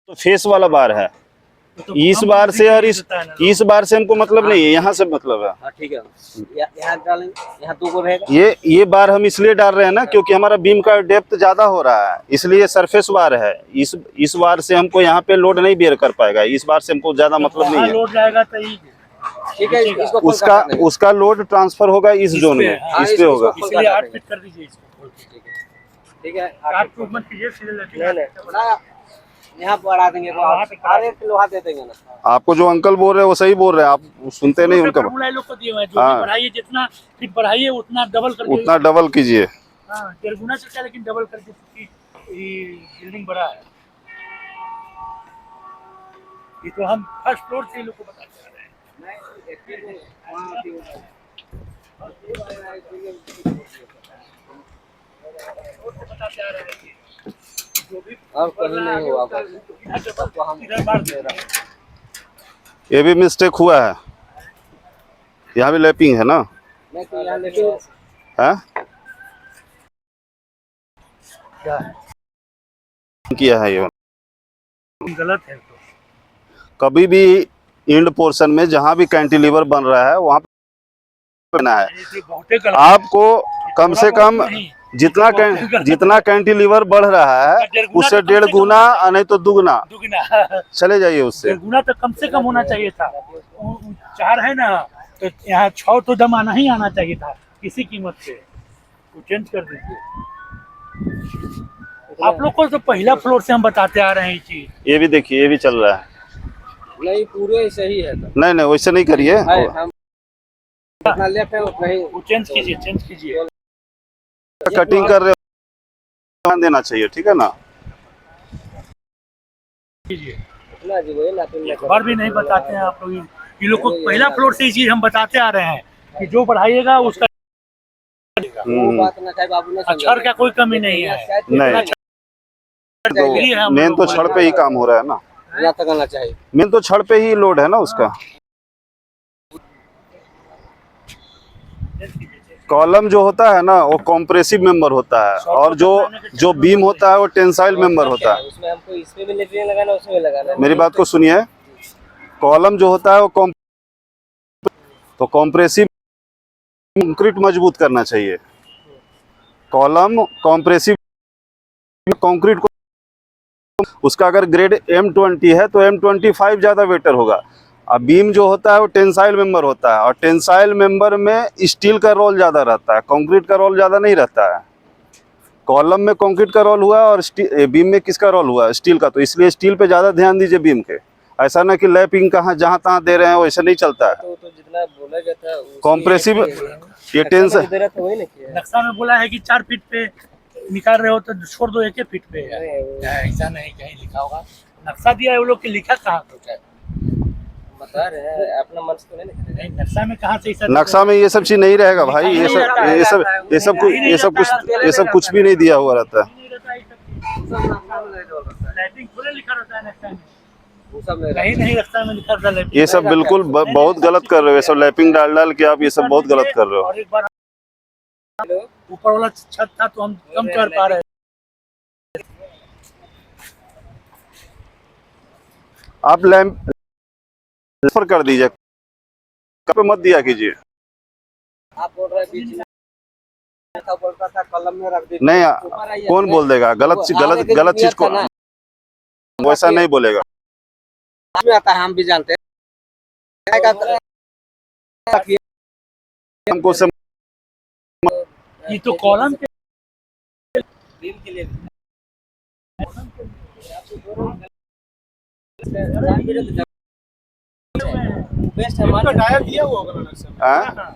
तो फेस वाला बार है। तो इस बार से और इस बार से हमको मतलब नहीं है, यहाँ से मतलब है। हाँ ठीक है, यहाँ डालेंगे, यहाँ 2 को रहेगा। ये बार हम इसलिए डाल रहे हैं ना क्योंकि हमारा बीम का डेप्थ ज्यादा हो रहा है, इसलिए सरफेस बार है। इस बार से हमको यहाँ पे लोड नहीं बेयर कर पाएगा, इस बार से हमको ज्यादा मतलब नहीं है। लोड जाएगा तो ठीक है, इसको उसका लोड ट्रांसफर होगा इस जोन में, इस पे होगा। इसलिए 8 फीट कर दीजिए इसको। ठीक है, 8 फीट मत कीजिए, सीधे नहीं यहाँ बढ़ा देंगे तो आरे लोहा दे देंगे ना। आपको जो अंकल बोल रहे हैं वो सही बोल रहे हैं, आप सुनते नहीं उनका। लोग को दिए हुए हैं, जो भी बढ़ाइए, जितना फीट बढ़ाइए उतना डबल कर दीजिए। उतना डबल कीजिए। हाँ, 1.5 गुना से क्या, लेकिन डबल करके, बिल्डिंग बड़ा है। ये तो हम फर्स्ट फ्लोर से लोग को बताते आ रहे हैं। बताते आ रहे हैं जो भी और कहीं नहीं हुआ, तो हम इधर मार दे रहा है। ये भी मिस्टेक हुआ है, यहाँ भी लैपिंग है ना। मैं तो यहाँ लेकिन है क्या किया है ये गलत है। तो कभी भी इंड पोर्शन में जहाँ भी कैंटिलीवर बन रहा है वहाँ पे बना है। आपको कम से कम जितना कैंटिलीवर बढ़ रहा है उससे 1.5 गुना नहीं तो दुगना चले जाइए उससे। 1.5 गुना तो कम से कम होना चाहिए था। 4 है ना, तो यहाँ 6 तो दम आना ही आना चाहिए था किसी कीमत से। तो चेंज कर दीजिए। आप लोग को तो पहला फ्लोर से हम बताते आ रहे हैं चीज। ये भी देखिए, ये भी चल रहा है। नहीं, पूरे सही है तो। नहीं वैसे नहीं करिए, हम जितना लेफ्ट है उतना ही चेंज कीजिए। कटिंग कर रहे हो ध्यान देना चाहिए, ठीक है ना। उतना जी वही ना, एक बार भी नहीं बताते हैं आप लोग। ये लोग को पहला फ्लोर से ये चीज हम बताते आ रहे हैं कि जो बढ़ाइएगा उसका वो बात ना चाहे बाबू ने छड़ का कोई कमी नहीं है। नहीं तो मेन तो छड़ पे ही काम हो रहा है ना। यहाँ तक आना चाहिए। मेन तो छड़ पे ही लोड है ना उसका। कॉलम जो होता है ना वो कॉम्प्रेसिव मेंबर होता है, और जो बीम होता है वो टेंसाइल मेंबर होता है। उसमें हमको इसमें भी लेटरिन लगाना, उसमें लगाना है। मेरी बात को सुनिए, कॉलम जो होता है वो कॉम्प्रेसिव कंक्रीट मजबूत करना चाहिए। कॉलम कॉम्प्रेसिव कंक्रीट को, उसका अगर ग्रेड M20 है तो M25 ज़्यादा बेटर होगा। अब बीम जो होता है वो टेंसाइल मेंबर होता है, और टेंसाइल मेंबर में स्टील का रोल ज़्यादा रहता है, कंक्रीट का रोल ज़्यादा नहीं रहता है। कॉलम में कंक्रीट का रोल हुआ और बीम में किसका रोल हुआ, स्टील का। तो इसलिए स्टील पे ज़्यादा ध्यान दीजिए बीम के। ऐसा ना कि लैपिंग कहाँ जहाँ तहाँ दे रहे हैं, वैसे नहीं चलता है। तो जितना बोला गया था कॉम्प्रेसिव ये टेंसाइल नक्शा में बोला है कि 4 फीट पे निकाल रहे हो तो छोड़ दो 1 फीट पे। ऐसा नहीं कहीं लिखा होगा। नक्शा दिया है वो लोग के, लिखा कहाँ तो है? बता रहे हैं अपना मन से तो नहीं। नक्शा में कहाँ से नक्शा में ये सब चीज नहीं रहेगा भाई। ये सब कुछ भी नहीं दिया हुआ रहता है। नहीं नक्शा में लिखा था। ये सब बिल्कुल बहुत गलत कर रहे हो। ये सब लैपिंग डाल के आप ये सब बहुत गलत कर रहे हो। और एक बार ऊपर वाला छत था तो हम कम कर पा रहे हैं। आप लैंप कर दीजिए, पे मत दिया कीजिए। आप बोल रहे बीच में बोलता था कलम में रख दीजिए। नहीं, कौन बोल देगा गलत चीज को? वैसा नहीं बोलेगा। आता है, हम भी जानते हैं। हमको से ये तो कॉलम के लिए बेस्ट हमारा डाया दिया हुआ होगा ना।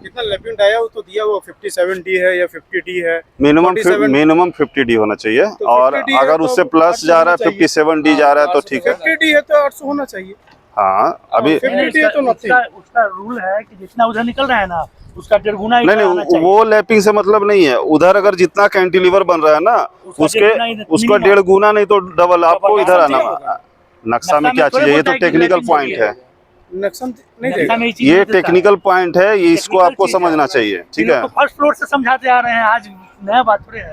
कितना लैपिंग डाया हो तो दिया हुआ 57D है या 50D है। मिनिमम 50D होना चाहिए, और अगर उससे प्लस जा रहा है 57D जा रहा है तो ठीक है। 50D है तो 800 होना चाहिए। हाँ अभी 50D है तो उसका रूल है कि जितना उधर निकल रहा है ना उसका 1.5 गुना। नहीं वो लैपिंग से मतलब नहीं है। उधर अगर जितना कैंटिलीवर बन रहा है ना उसका 1.5 गुना नहीं तो डबल आपको इधर आना। नक्शा में क्या चाहिए? ये तो टेक्निकल पॉइंट है। ये टेक्निकल पॉइंट है, ये इसको आपको समझना चाहिए, ठीक है। फर्स्ट फ्लोर से समझाते आ रहे हैं, आज नया बात थोड़ी है।